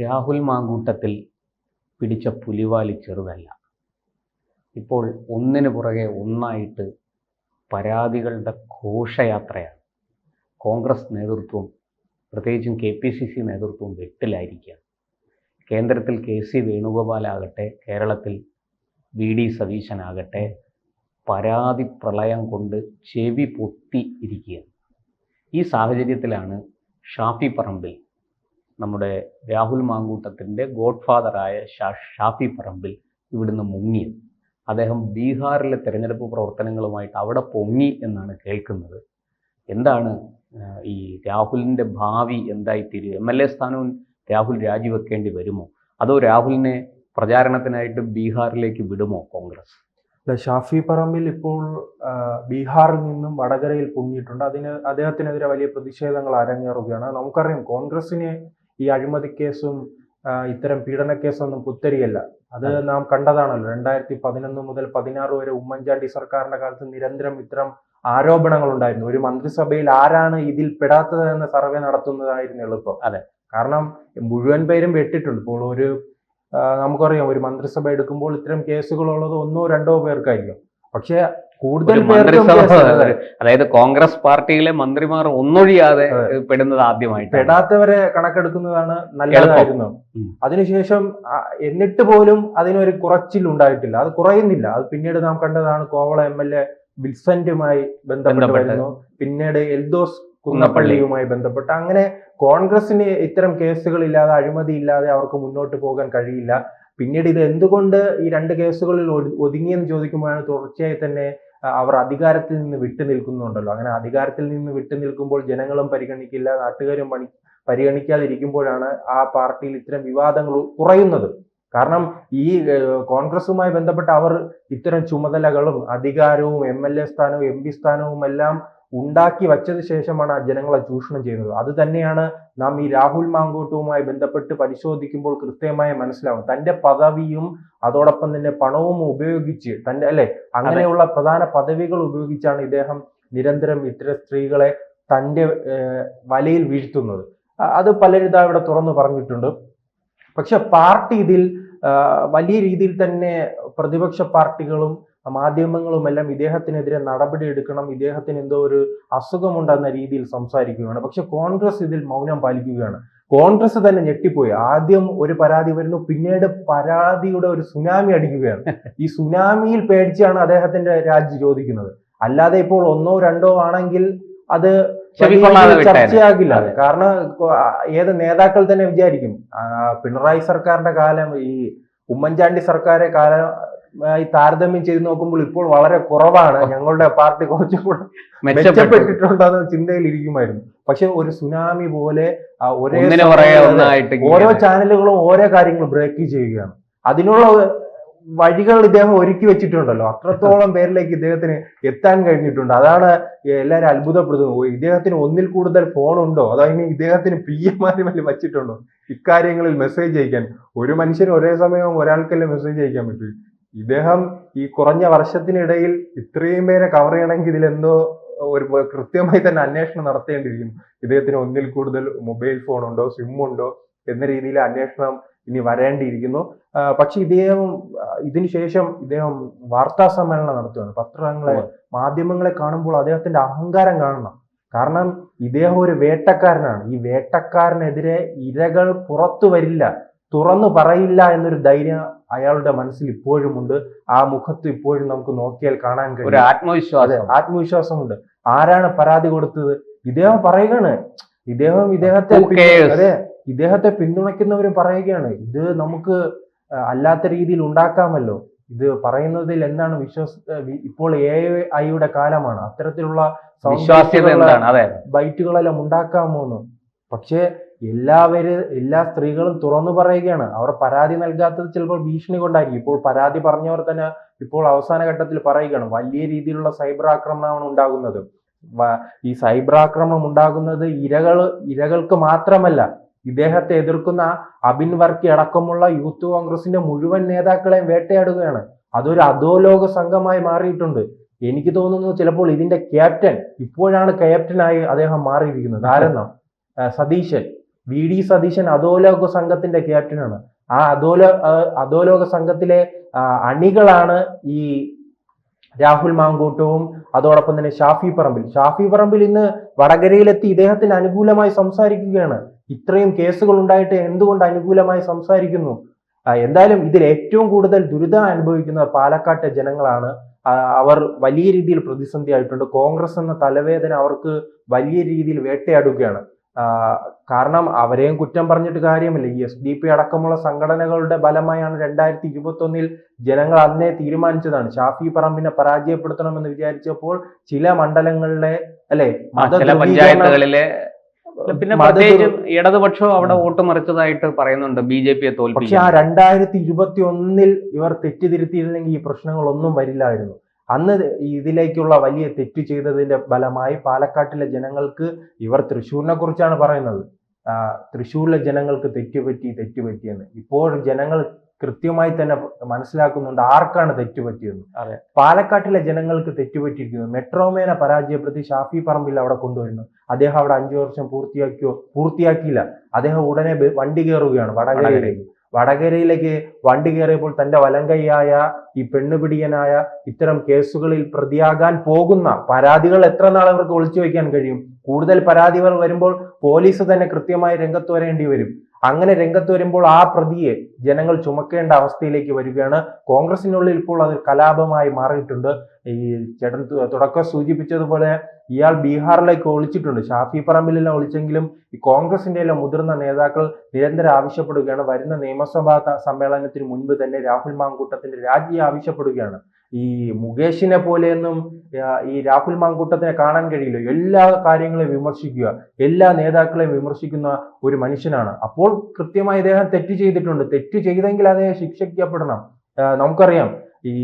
രാഹുൽ മാങ്കൂട്ടത്തിൽ പിടിച്ച പുലിവാലി ചെറുതല്ല. ഇപ്പോൾ ഒന്നിനു പുറകെ ഒന്നായിട്ട് പരാതികളുടെ ഘോഷയാത്രയാണ്. കോൺഗ്രസ് നേതൃത്വം, പ്രത്യേകിച്ചും KPCC നേതൃത്വം വെട്ടിലായിരിക്കുകയാണ്. കേന്ദ്രത്തിൽ KC വേണുഗോപാലാകട്ടെ, കേരളത്തിൽ VD സതീശനാകട്ടെ പരാതി പ്രളയം കൊണ്ട് ചെവി പൊത്തി ഇരിക്കുകയാണ്. ഈ സാഹചര്യത്തിലാണ് ഷാഫി പറമ്പിൽ, നമ്മുടെ രാഹുൽ മാങ്കൂട്ടത്തിൻ്റെ ഗോഡ് ഫാദറായ ഷാഫി പറമ്പിൽ ഇവിടുന്ന് മുങ്ങിയത്. അദ്ദേഹം ബീഹാറിലെ തെരഞ്ഞെടുപ്പ് പ്രവർത്തനങ്ങളുമായിട്ട് അവിടെ പൊങ്ങി എന്നാണ് കേൾക്കുന്നത്. എന്താണ് ഈ രാഹുലിൻ്റെ ഭാവി എന്തായിത്തീരും? MLA സ്ഥാനവും രാഹുൽ രാജിവെക്കേണ്ടി വരുമോ? അതോ രാഹുലിനെ പ്രചാരണത്തിനായിട്ട് ബീഹാറിലേക്ക് വിടുമോ കോൺഗ്രസ്? ഷാഫി പറമ്പിൽ ഇപ്പോൾ ബീഹാറിൽ നിന്നും വടകരയിൽ പൊങ്ങിയിട്ടുണ്ട്. അദ്ദേഹത്തിനെതിരെ വലിയ പ്രതിഷേധങ്ങൾ അരങ്ങേറുകയാണ്. നമുക്കറിയാം, കോൺഗ്രസിന് ഈ അഴിമതി കേസും ഇത്തരം പീഡന കേസൊന്നും പുത്തരിയല്ല. അത് നാം കണ്ടതാണല്ലോ. 2011 മുതൽ 16 വരെ ഉമ്മൻചാണ്ടി സർക്കാരിന്റെ കാലത്ത് നിരന്തരം ഇത്തരം ആരോപണങ്ങൾ ഉണ്ടായിരുന്നു. ഒരു മന്ത്രിസഭയിൽ ആരാണ് ഇതിൽ പെടാത്തത് എന്ന സർവേ നടത്തുന്നതായിരുന്നു എളുപ്പം. അതെ, കാരണം മുഴുവൻ പേരും വെട്ടിട്ടുണ്ട്. ഇപ്പോൾ നമുക്കറിയാം, ഒരു മന്ത്രിസഭ എടുക്കുമ്പോൾ ഇത്തരം കേസുകളുള്ളത് 1-2 പേർക്കായിരിക്കും. പക്ഷെ കൂടുതൽ അതായത് കോൺഗ്രസ് പാർട്ടിയിലെ മന്ത്രിമാർ ഒന്നൊഴിയാതെ പെടുന്നത് ആദ്യമായിട്ട് പെടാത്തവരെ കണക്കെടുക്കുന്നതാണ് നല്ലതായിരുന്നു. അതിനുശേഷം എന്നിട്ട് പോലും അതിനൊരു കുറച്ചിൽ ഉണ്ടായിട്ടില്ല, അത് കുറയുന്നില്ല. അത് പിന്നീട് നാം കണ്ടതാണ്. കോവള MLA വിൽസന്റുമായി ബന്ധപ്പെട്ടായിരുന്നു, പിന്നീട് എൽദോസ് കുന്നപ്പള്ളിയുമായി ബന്ധപ്പെട്ട്. അങ്ങനെ കോൺഗ്രസിന് ഇത്തരം കേസുകളില്ലാതെ, അഴിമതി ഇല്ലാതെ അവർക്ക് മുന്നോട്ട് പോകാൻ കഴിയില്ല. പിന്നീട് ഇത് എന്തുകൊണ്ട് ഈ 2 കേസുകളിൽ ഒതുങ്ങിയെന്ന് ചോദിക്കുമ്പോഴാണ് തുടർച്ചയായി തന്നെ അവർ അധികാരത്തിൽ നിന്ന് വിട്ടു നിൽക്കുന്നുണ്ടല്ലോ. അങ്ങനെ അധികാരത്തിൽ നിന്ന് വിട്ടു നിൽക്കുമ്പോൾ ജനങ്ങളും പരിഗണിക്കില്ല, നാട്ടുകാരും പരിഗണിക്കാതിരിക്കുമ്പോഴാണ് ആ പാർട്ടിയിൽ ഇത്തരം വിവാദങ്ങൾ കുറയുന്നത്. കാരണം ഈ കോൺഗ്രസുമായി ബന്ധപ്പെട്ട് അവർ ഇത്തരം ചുമതലകളും അധികാരവും MLA സ്ഥാനവും MP സ്ഥാനവും എല്ലാം ഉണ്ടാക്കി വച്ചത് ശേഷമാണ് ആ ജനങ്ങളെ ചൂഷണം ചെയ്യുന്നത്. അത് തന്നെയാണ് നാം ഈ രാഹുൽ മാങ്കൂട്ടവുമായി ബന്ധപ്പെട്ട് പരിശോധിക്കുമ്പോൾ കൃത്യമായി മനസ്സിലാവും. തന്റെ പദവിയും അതോടൊപ്പം തന്നെ പണവും ഉപയോഗിച്ച് അങ്ങനെയുള്ള പ്രധാന പദവികൾ ഉപയോഗിച്ചാണ് ഇദ്ദേഹം നിരന്തരം ഇത്തരം സ്ത്രീകളെ തന്റെ വലയിൽ വീഴ്ത്തുന്നത്. അത് പലരും ഇവിടെ തുറന്നു പറഞ്ഞിട്ടുണ്ട്. പക്ഷെ പാർട്ടി ഇതിൽ വലിയ രീതിയിൽ തന്നെ പ്രതിപക്ഷ പാർട്ടികളും മാധ്യമങ്ങളും എല്ലാം ഇദ്ദേഹത്തിനെതിരെ നടപടി എടുക്കണം, ഇദ്ദേഹത്തിന് എന്തോ ഒരു അസുഖമുണ്ടെന്ന രീതിയിൽ സംസാരിക്കുകയാണ്. പക്ഷെ കോൺഗ്രസ് ഇതിൽ മൗനം പാലിക്കുകയാണ്. കോൺഗ്രസ് തന്നെ ഞെട്ടിപ്പോയി. ആദ്യം ഒരു പരാതി വരുന്നു, പിന്നീട് പരാതിയുടെ ഒരു സുനാമി അടിക്കുകയാണ്. ഈ സുനാമിയിൽ പേടിച്ചാണ് അദ്ദേഹത്തിന്റെ രാജി ചോദിക്കുന്നത്. അല്ലാതെ ഇപ്പോൾ 1-2 ആണെങ്കിൽ അത് ചർച്ചയാകില്ല. കാരണം ഏത് നേതാക്കൾ തന്നെ വിചാരിക്കും, പിണറായി സർക്കാരിന്റെ കാലം ഈ ഉമ്മൻചാണ്ടി സർക്കാരെ കാലമായി താരതമ്യം ചെയ്ത് നോക്കുമ്പോൾ ഇപ്പോൾ വളരെ കുറവാണ്, ഞങ്ങളുടെ പാർട്ടി കുറച്ചും കൂടെ മെച്ചപ്പെട്ടിട്ടുണ്ടെന്ന ചിന്തയിൽ ഇരിക്കുമായിരുന്നു. പക്ഷെ ഒരു സുനാമി പോലെ ഓരോ ചാനലുകളും ഓരോ കാര്യങ്ങൾ ബ്രേക്ക് ചെയ്യുകയാണ്. അതിനുള്ള വഴികൾ ഇദ്ദേഹം ഒരുക്കി വെച്ചിട്ടുണ്ടല്ലോ. അത്രത്തോളം പേരിലേക്ക് ഇദ്ദേഹത്തിന് എത്താൻ കഴിഞ്ഞിട്ടുണ്ട്. അതാണ് എല്ലാവരും അത്ഭുതപ്പെടുത്തുന്നത്. ഇദ്ദേഹത്തിന് 1-ൽ കൂടുതൽ ഫോൺ ഉണ്ടോ, അതോ ഇനി ഇദ്ദേഹത്തിന് PM-മാരും വച്ചിട്ടുണ്ടോ ഇക്കാര്യങ്ങളിൽ മെസ്സേജ് അയക്കാൻ? ഒരു മനുഷ്യന് ഒരേ സമയം ഒരാൾക്കല്ലേ മെസ്സേജ് അയക്കാൻ പറ്റൂ. ഇദ്ദേഹം ഈ കുറഞ്ഞ വർഷത്തിനിടയിൽ ഇത്രയും പേരെ കവർ ചെയ്യണമെങ്കിൽ ഇതിലെന്തോ ഒരു കൃത്യമായി തന്നെ അന്വേഷണം നടത്തേണ്ടിയിരിക്കുന്നു. ഇദ്ദേഹത്തിന് 1-ൽ കൂടുതൽ മൊബൈൽ ഫോൺ ഉണ്ടോ, സിം ഉണ്ടോ എന്ന രീതിയിൽ അന്വേഷണം ഇനി വരേണ്ടിയിരിക്കുന്നു. പക്ഷെ ഇതിനുശേഷം ഇദ്ദേഹം വാർത്താ സമ്മേളനം നടത്തുകയാണ്. മാധ്യമങ്ങളെ കാണുമ്പോൾ അദ്ദേഹത്തിന്റെ അഹങ്കാരം കാണണം. കാരണം ഇദ്ദേഹം ഒരു വേട്ടക്കാരനാണ്. ഈ വേട്ടക്കാരനെതിരെ ഇരകൾ പുറത്തു വരില്ല, തുറന്നു പറയില്ല എന്നൊരു ധൈര്യം അയാളുടെ മനസ്സിൽ ഇപ്പോഴും ഉണ്ട്. ആ മുഖത്ത് ഇപ്പോഴും നമുക്ക് നോക്കിയാൽ കാണാൻ കഴിയും ആത്മവിശ്വാസമുണ്ട്. ആരാണ് പരാതി കൊടുത്തത്? ഇദ്ദേഹം പറയുകയാണ്. ഇദ്ദേഹത്തെ പിന്തുണയ്ക്കുന്നവരും പറയുകയാണ്, ഇത് നമുക്ക് അല്ലാത്ത രീതിയിൽ ഉണ്ടാക്കാമല്ലോ. ഇത് പറയുന്നതിൽ എന്താണ് ഇപ്പോൾ AI-യുടെ കാലമാണ്, അത്തരത്തിലുള്ള ബൈറ്റുകളെല്ലാം ഉണ്ടാക്കാമോ എന്ന്. പക്ഷെ എല്ലാ സ്ത്രീകളും തുറന്നു പറയുകയാണ്. അവർ പരാതി നൽകാത്തത് ചിലപ്പോൾ ഭീഷണി കൊണ്ടായിരിക്കും. ഇപ്പോൾ പരാതി പറഞ്ഞവർ തന്നെ ഇപ്പോൾ അവസാന ഘട്ടത്തിൽ പറയുകയാണ്, വലിയ രീതിയിലുള്ള സൈബർ ആക്രമണമാണ് ഉണ്ടാകുന്നത്. ഈ സൈബർ ആക്രമണം ഉണ്ടാകുന്നത് ഇരകൾക്ക് മാത്രമല്ല, ഇദ്ദേഹത്തെ എതിർക്കുന്ന അബിൻ വർക്കി അടക്കമുള്ള യൂത്ത് കോൺഗ്രസിന്റെ മുഴുവൻ നേതാക്കളെയും വേട്ടയാടുകയാണ്. അതൊരു അധോലോക സംഘമായി മാറിയിട്ടുണ്ട്. എനിക്ക് തോന്നുന്നു ചിലപ്പോൾ ഇതിന്റെ ക്യാപ്റ്റൻ ഇപ്പോഴാണ് ക്യാപ്റ്റനായി അദ്ദേഹം മാറിയിരിക്കുന്നത്. ആരെന്നോ? സതീശൻ. VD സതീശൻ അധോലോക സംഘത്തിന്റെ ക്യാപ്റ്റനാണ്. ആ അധോലോക സംഘത്തിലെ അണികളാണ് ഈ രാഹുൽ മാങ്കൂട്ടവും അതോടൊപ്പം തന്നെ ഷാഫി പറമ്പിൽ ഇന്ന് വടകരയിലെത്തി ഇദ്ദേഹത്തിന് അനുകൂലമായി സംസാരിക്കുകയാണ്. ഇത്രയും കേസുകൾ ഉണ്ടായിട്ട് എന്തുകൊണ്ട് അനുകൂലമായി സംസാരിക്കുന്നു? എന്തായാലും ഇതിൽ ഏറ്റവും കൂടുതൽ ദുരിതം അനുഭവിക്കുന്ന പാലക്കാട്ടെ ജനങ്ങളാണ്. അവർ വലിയ രീതിയിൽ പ്രതിസന്ധി ആയിട്ടുണ്ട്. കോൺഗ്രസ് എന്ന തലവേദന അവർക്ക് വലിയ രീതിയിൽ വേട്ടയാടുകയാണ്. കാരണം അവരെയും കുറ്റം പറഞ്ഞിട്ട് കാര്യമില്ല. ഈ SDP അടക്കമുള്ള സംഘടനകളുടെ ഫലമായാണ് 2021 ജനങ്ങൾ അന്നേ തീരുമാനിച്ചതാണ് ഷാഫി പറമ്പിനെ പരാജയപ്പെടുത്തണമെന്ന് വിചാരിച്ചപ്പോൾ ചില മണ്ഡലങ്ങളിലെ ചില പഞ്ചായത്തുകളിലെ പിന്നെ പ്രത്യേകിച്ച് ഇടതുപക്ഷം അവിടെ വോട്ട് മറിച്ചതായിട്ട് പറയുന്നുണ്ട് BJPയെ തോൽപ്പിച്ചു. പക്ഷെ ആ 2021 ഇവർ തെറ്റിതിരുത്തിയിരുന്നെങ്കിൽ ഈ പ്രശ്നങ്ങളൊന്നും വരില്ലായിരുന്നു. അന്ന് ഇതിലേക്കുള്ള വലിയ തെറ്റ് ചെയ്തതിന്റെ ഫലമായി പാലക്കാട്ടിലെ ജനങ്ങൾക്ക്, ഇവർ തൃശ്ശൂരിനെ കുറിച്ചാണ് പറയുന്നത്, തൃശ്ശൂരിലെ ജനങ്ങൾക്ക് തെറ്റുപറ്റിയെന്ന്. ഇപ്പോൾ ജനങ്ങൾ കൃത്യമായി തന്നെ മനസ്സിലാക്കുന്നുണ്ട് ആർക്കാണ് തെറ്റുപറ്റിയെന്ന്. പാലക്കാട്ടിലെ ജനങ്ങൾക്ക് തെറ്റുപറ്റിയിരിക്കുന്നു. മെട്രോമേനെ പരാജയപ്പെടുത്തി ഷാഫി പറമ്പിൽ അവിടെ കൊണ്ടുവരുന്നു. അദ്ദേഹം അവിടെ 5 വർഷം പൂർത്തിയാക്കിയില്ല. അദ്ദേഹം ഉടനെ വണ്ടി കയറുകയാണ് വടകരയിലേക്ക് വണ്ടി കയറിയപ്പോൾ തന്റെ വലങ്കൈയായ ഈ പെണ്ണുപിടിയനായ ഇത്തരം കേസുകളിൽ പ്രതിയാകാൻ പോകുന്ന പരാതികൾ എത്ര നാൾ അവർക്ക് ഒളിച്ചു വയ്ക്കാൻ കഴിയും? കൂടുതൽ പരാതികൾ വരുമ്പോൾ പോലീസ് തന്നെ കൃത്യമായി രംഗത്ത് വരേണ്ടി വരും. അങ്ങനെ രംഗത്ത് വരുമ്പോൾ ആ പ്രതിയെ ജനങ്ങൾ ചുമക്കേണ്ട അവസ്ഥയിലേക്ക് വരികയാണ്. കോൺഗ്രസിനുള്ളിൽ ഇപ്പോൾ അത് കലാപമായി മാറിയിട്ടുണ്ട്. ഈ ചേട്ടൻ തുടക്കം സൂചിപ്പിച്ചതുപോലെ ഇയാൾ ബീഹാറിലേക്ക് ഒളിച്ചിട്ടുണ്ട്. ഷാഫി പറമ്പിലെല്ലാം ഒളിച്ചെങ്കിലും ഈ കോൺഗ്രസിന്റെ എല്ലാം മുതിർന്ന നേതാക്കൾ നിരന്തരം ആവശ്യപ്പെടുകയാണ്. വരുന്ന നിയമസഭാ സമ്മേളനത്തിന് മുൻപ് തന്നെ രാഹുൽ മാങ്കൂട്ടത്തിന്റെ രാജി ആവശ്യപ്പെടുകയാണ്. ഈ മുകേഷിനെ പോലെയൊന്നും ഈ രാഹുൽ മാങ്കൂട്ടത്തിനെ കാണാൻ കഴിയില്ല. എല്ലാ കാര്യങ്ങളെയും വിമർശിക്കുക, എല്ലാ നേതാക്കളെയും വിമർശിക്കുന്ന ഒരു മനുഷ്യനാണ്. അപ്പോൾ കൃത്യമായി ഇദ്ദേഹം തെറ്റ് ചെയ്തിട്ടുണ്ട്. തെറ്റ് ചെയ്തെങ്കിൽ അദ്ദേഹം ശിക്ഷിക്കപ്പെടണം. നമുക്കറിയാം ഈ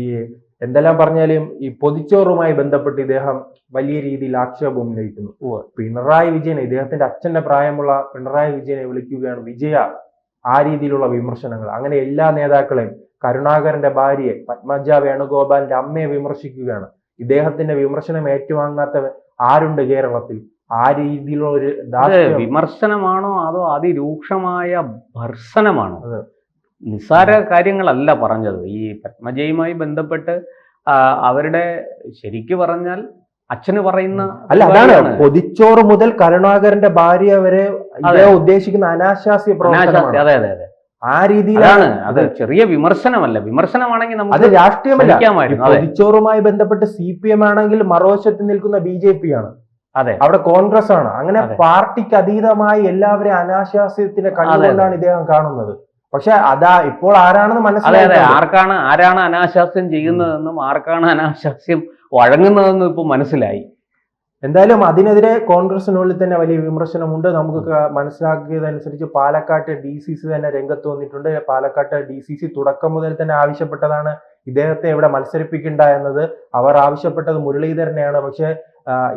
എന്തെല്ലാം പറഞ്ഞാലും ഈ പൊതിച്ചോറുമായി ബന്ധപ്പെട്ട് ഇദ്ദേഹം വലിയ രീതിയിൽ ആക്ഷേപം ഉന്നയിക്കുന്നു. പിണറായി വിജയനെ, ഇദ്ദേഹത്തിന്റെ അച്ഛന്റെ പ്രായമുള്ള പിണറായി വിജയനെ വിളിക്കുകയാണ് വിജയ, ആ രീതിയിലുള്ള വിമർശനങ്ങൾ. അങ്ങനെ എല്ലാ നേതാക്കളെയും, കരുണാകരന്റെ ഭാര്യയെ, പത്മജ വേണുഗോപാലിന്റെ അമ്മയെ വിമർശിക്കുകയാണ്. ഇദ്ദേഹത്തിന്റെ വിമർശനം ഏറ്റുവാങ്ങാത്ത ആരുണ്ട് കേരളത്തിൽ? ആ രീതിയിലുള്ള ഒരു വിമർശനമാണോ അതോ അതിരൂക്ഷമായ ഭർസനമാണോ? നിസ്സാര കാര്യങ്ങളല്ല പറഞ്ഞത്. ഈ പത്മജയുമായി ബന്ധപ്പെട്ട് അവരുടെ ശരിക്കു പറഞ്ഞാൽ അച്ഛന് പറയുന്ന അതാണ് പൊതിച്ചോറ് മുതൽ കരുണാകരന്റെ ഭാര്യ വരെ ഉദ്ദേശിക്കുന്ന അനാശാസ്യ പ്രവർത്തനം. അതെ അതെ അതെ, ആ രീതിയിലാണ്. അത് ചെറിയ വിമർശനമാണെങ്കിൽ നമുക്ക് അത് രാഷ്ട്രീയമല്ല. പൊതിച്ചോറുമായി ബന്ധപ്പെട്ട് CPM ആണെങ്കിൽ മറുവശത്ത് നിൽക്കുന്ന BJP ആണ്. അതെ, അവിടെ കോൺഗ്രസ് ആണ്. അങ്ങനെ പാർട്ടിക്ക് അതീതമായി എല്ലാവരെയും അനാശാസ്യത്തിന്റെ കണ്ണുകൊണ്ടാണ് ഇദ്ദേഹം കാണുന്നത്. പക്ഷെ ഇപ്പോൾ ആരാണെന്ന് മനസ്സിലായി. ആരാണ് അനാശാസ്യം ചെയ്യുന്നതെന്നും ആർക്കാണ് അനാശാസ്യം വഴങ്ങുന്നതെന്നും ഇപ്പൊ മനസ്സിലായി. എന്തായാലും അതിനെതിരെ കോൺഗ്രസിനുള്ളിൽ തന്നെ വലിയ വിമർശനമുണ്ട്. നമുക്ക് മനസ്സിലാക്കിയതനുസരിച്ച് പാലക്കാട്ട് DCC തന്നെ രംഗത്ത് വന്നിട്ടുണ്ട്. പാലക്കാട്ട് DCC തുടക്കം മുതൽ തന്നെ ആവശ്യപ്പെട്ടതാണ് ഇദ്ദേഹത്തെ ഇവിടെ മത്സരിപ്പിക്കണ്ട എന്നത്. അവർ ആവശ്യപ്പെട്ടത് മുരളീധരനെയാണ്. പക്ഷെ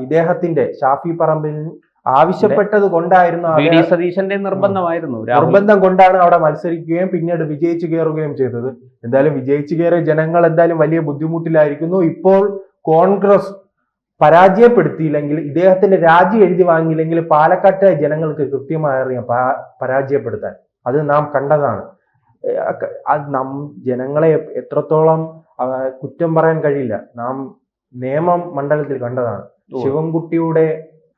ഇദ്ദേഹത്തിന്റെ ഷാഫി പറമ്പിൽ ആവശ്യപ്പെട്ടത് കൊണ്ടായിരുന്നു, VD സതീശന്റെ നിർബന്ധം കൊണ്ടാണ് അവിടെ മത്സരിക്കുകയും പിന്നീട് വിജയിച്ചു കയറുകയും ചെയ്തത്. എന്തായാലും വിജയിച്ചു കയറിയ ജനങ്ങൾ എന്തായാലും വലിയ ബുദ്ധിമുട്ടിലായിരിക്കുന്നു. ഇപ്പോൾ കോൺഗ്രസ് പരാജയപ്പെടുത്തിയില്ലെങ്കിൽ, ഇദ്ദേഹത്തിന്റെ രാജി എഴുതി വാങ്ങിയില്ലെങ്കിൽ പാലക്കാട്ടെ ജനങ്ങൾക്ക് കൃത്യമായി അറിയാം പരാജയപ്പെടുത്താൻ. അത് നാം കണ്ടതാണ്. ജനങ്ങളെ എത്രത്തോളം കുറ്റം പറയാൻ കഴിയില്ല. നാം നേമം മണ്ഡലത്തിൽ കണ്ടതാണ്. ശിവൻകുട്ടിയുടെ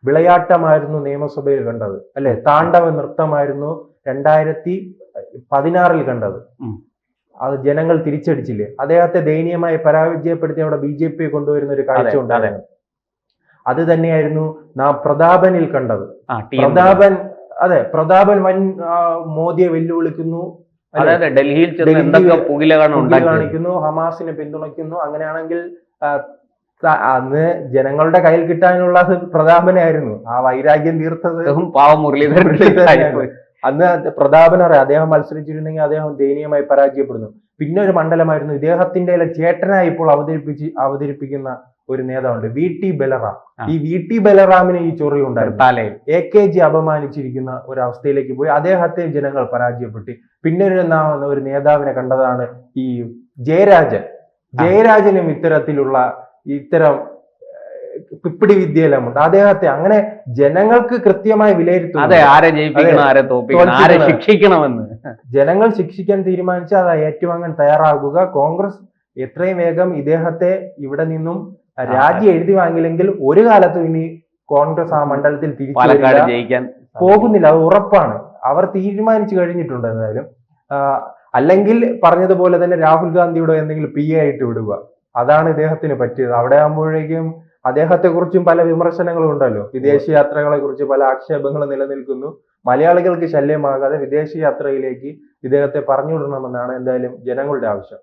വിളയാട്ടമായിരുന്നു നിയമസഭയിൽ കണ്ടത്, അല്ലെ? താണ്ഡവ നൃത്തമായിരുന്നു 2016 കണ്ടത്. അത് ജനങ്ങൾ തിരിച്ചടിച്ചില്ലേ? അദ്ദേഹത്തെ ദയനീയമായി പരാജയപ്പെടുത്തി അവിടെ BJP കൊണ്ടുവരുന്ന ഒരു കാഴ്ച ഉണ്ടായിരുന്നു. അത് തന്നെയായിരുന്നു നാം പ്രതാപനിൽ കണ്ടത്. പ്രതാപൻ വൻ മോദിയെ വെല്ലുവിളിക്കുന്നു, ഡൽഹിയിൽ കാണിക്കുന്നു, ഹമാസിനെ പിന്തുണയ്ക്കുന്നു. അങ്ങനെയാണെങ്കിൽ അന്ന് ജനങ്ങളുടെ കയ്യിൽ കിട്ടാനുള്ളത് പ്രതാപനായിരുന്നു. ആ വൈരാഗ്യം തീർത്തത് അന്ന് പ്രതാപൻ അറിയാം. അദ്ദേഹം മത്സരിച്ചിരുന്നെങ്കിൽ അദ്ദേഹം ദയനീയമായി പരാജയപ്പെടുന്നു. പിന്നെ ഒരു മണ്ഡലമായിരുന്നു ഇദ്ദേഹത്തിന്റെ ചേട്ടനായി ഇപ്പോൾ അവതരിപ്പിക്കുന്ന ഒരു നേതാവുണ്ട്, VT ബലറാം. ഈ VT ബലറാമിന് ഈ ചൊറി ഉണ്ടായിരുന്നു. AKG അപമാനിച്ചിരിക്കുന്ന ഒരു അവസ്ഥയിലേക്ക് പോയി. അദ്ദേഹത്തെ ജനങ്ങൾ പരാജയപ്പെട്ടു. പിന്നെ ഒരു നേതാവിനെ കണ്ടതാണ് ഈ ജയരാജനും ഇത്തരം പിപ്പിടി വിദ്യയെല്ലാം ഉണ്ട്. അദ്ദേഹത്തെ അങ്ങനെ ജനങ്ങൾക്ക് കൃത്യമായി വിലയിരുത്തുന്നു. അതെ, ആരെ ജയിപ്പിക്കണം, ആരെ തോൽപ്പിക്കണം, ആരെ ശിക്ഷിക്കണമെന്ന് ജനങ്ങൾ ശിക്ഷിക്കാൻ തീരുമാനിച്ചാൽ അത് ഏറ്റുവാങ്ങാൻ തയ്യാറാകുക. കോൺഗ്രസ് എത്രയും വേഗം ഇദ്ദേഹത്തെ ഇവിടെ നിന്നും രാജി എഴുതി വാങ്ങില്ലെങ്കിൽ ഒരു കാലത്തും ഇനി കോൺഗ്രസ് ആ മണ്ഡലത്തിൽ പാലക്കാട് ജയിക്കാൻ പോകുന്നില്ല. അത് ഉറപ്പാണ്. അവർ തീരുമാനിച്ചു കഴിഞ്ഞിട്ടുണ്ട് എന്തായാലും. അല്ലെങ്കിൽ പറഞ്ഞതുപോലെ തന്നെ രാഹുൽ ഗാന്ധിയുടെ എന്തെങ്കിലും PA ആയിട്ട് വിടുക, അതാണ് ഇദ്ദേഹത്തിന് പറ്റിയത്. അവിടെ ആകുമ്പോഴേക്കും അദ്ദേഹത്തെ കുറിച്ചും പല വിമർശനങ്ങളും ഉണ്ടല്ലോ. വിദേശ യാത്രകളെ കുറിച്ച് പല ആക്ഷേപങ്ങളും നിലനിൽക്കുന്നു. മലയാളികൾക്ക് ശല്യമാകാതെ വിദേശ യാത്രയിലേക്ക് ഇദ്ദേഹത്തെ പറഞ്ഞുവിടണമെന്നാണ് എന്തായാലും ജനങ്ങളുടെ ആവശ്യം.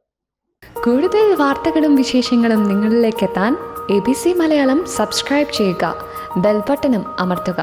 കൂടുതൽ വാർത്തകളും വിശേഷങ്ങളും നിങ്ങളിലേക്ക് എത്താൻ ABC മലയാളം സബ്സ്ക്രൈബ് ചെയ്യുക, ബെൽ ബട്ടണും അമർത്തുക.